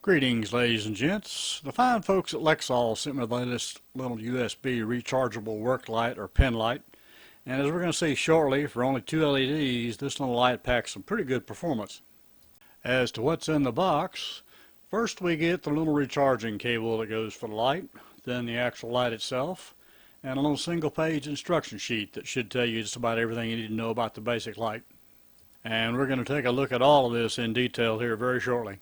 Greetings, ladies and gents. The fine folks at Lexall sent me the latest little USB rechargeable work light or pen light. And as we're going to see shortly, for only 2 LEDs, this little light packs some pretty good performance. As to what's in the box, first we get the little recharging cable that goes for the light, then the actual light itself, and a little single-page instruction sheet that should tell you just about everything you need to know about the basic light. And we're going to take a look at all of this in detail here very shortly.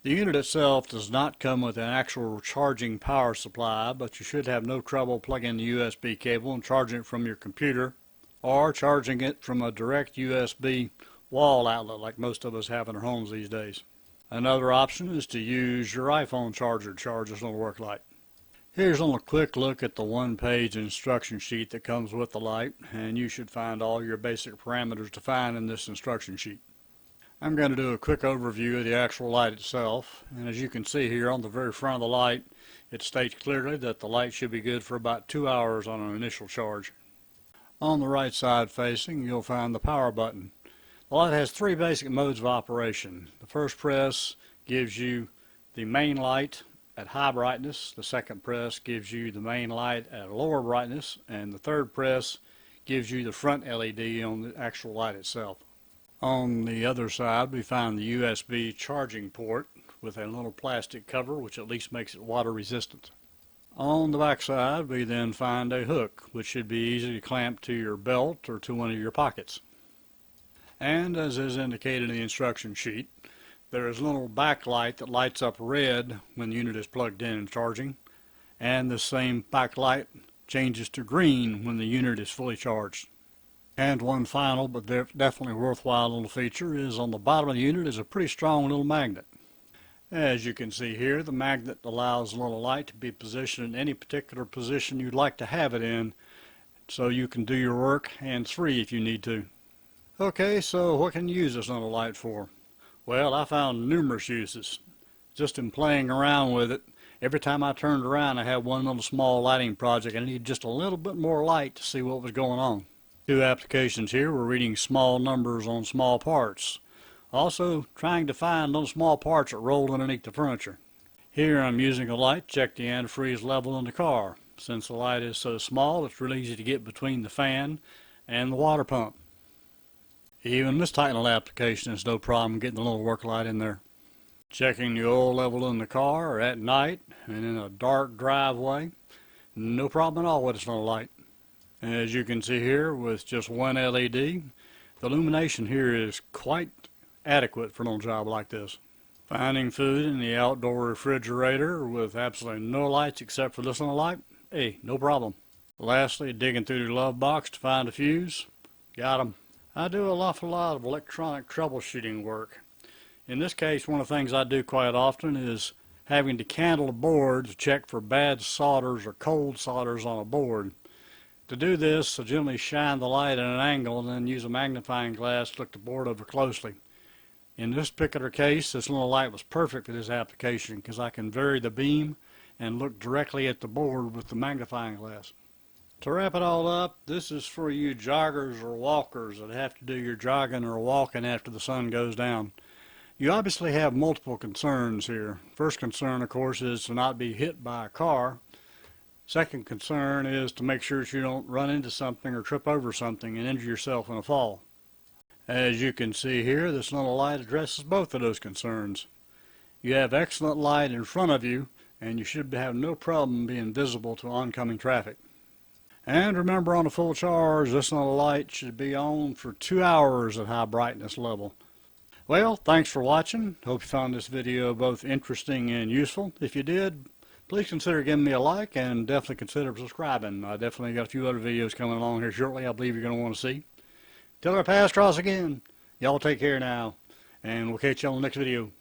The unit itself does not come with an actual charging power supply, but you should have no trouble plugging the USB cable and charging it from your computer or charging it from a direct USB wall outlet like most of us have in our homes these days. Another option is to use your iPhone charger to charge this little work light. Here's a little quick look at the one-page instruction sheet that comes with the light, and you should find all your basic parameters defined in this instruction sheet. I'm going to do a quick overview of the actual light itself, and as you can see here on the very front of the light, it states clearly that the light should be good for about 2 hours on an initial charge. On the right side facing, you'll find the power button. The light has 3 basic modes of operation. The first press gives you the main light at high brightness, the second press gives you the main light at lower brightness, and the third press gives you the front LED on the actual light itself. On the other side, we find the USB charging port with a little plastic cover, which at least makes it water resistant. On the back side, we then find a hook, which should be easy to clamp to your belt or to one of your pockets. And as is indicated in the instruction sheet, there is a little backlight that lights up red when the unit is plugged in and charging, and the same backlight changes to green when the unit is fully charged. And one final but definitely worthwhile little feature is on the bottom of the unit is a pretty strong little magnet. As you can see here, the magnet allows the little light to be positioned in any particular position you'd like to have it in, so you can do your work hands-free if you need to. Okay, so what can you use this little light for? Well, I found numerous uses. Just in playing around with it, every time I turned around I had one little small lighting project and I needed just a little bit more light to see what was going on. 2 applications here were reading small numbers on small parts. Also trying to find those small parts that rolled underneath the furniture. Here I'm using a light to check the antifreeze level in the car. Since the light is so small, it's really easy to get between the fan and the water pump. Even this tight little application is no problem getting the little work light in there. Checking the oil level in the car or at night and in a dark driveway, no problem at all with this little light. As you can see here, with just one LED, the illumination here is quite adequate for a little job like this. Finding food in the outdoor refrigerator with absolutely no lights except for this little light, hey, no problem. Lastly, digging through the glove box to find a fuse, got 'em. I do an awful lot of electronic troubleshooting work. In this case, one of the things I do quite often is having to candle a board to check for bad solders or cold solders on a board. To do this, I generally shine the light at an angle and then use a magnifying glass to look the board over closely. In this particular case, this little light was perfect for this application because I can vary the beam and look directly at the board with the magnifying glass. To wrap it all up, this is for you joggers or walkers that have to do your jogging or walking after the sun goes down. You obviously have multiple concerns here. First concern, of course, is to not be hit by a car. Second concern is to make sure that you don't run into something or trip over something and injure yourself in a fall. As you can see here, this little light addresses both of those concerns. You have excellent light in front of you, and you should have no problem being visible to oncoming traffic. And remember, on a full charge, this little light should be on for 2 hours at high brightness level. Well, thanks for watching. Hope you found this video both interesting and useful. If you did, please consider giving me a like and definitely consider subscribing. I definitely got a few other videos coming along here shortly I believe you're going to want to see. Till our paths cross again, y'all take care now, and we'll catch you on the next video.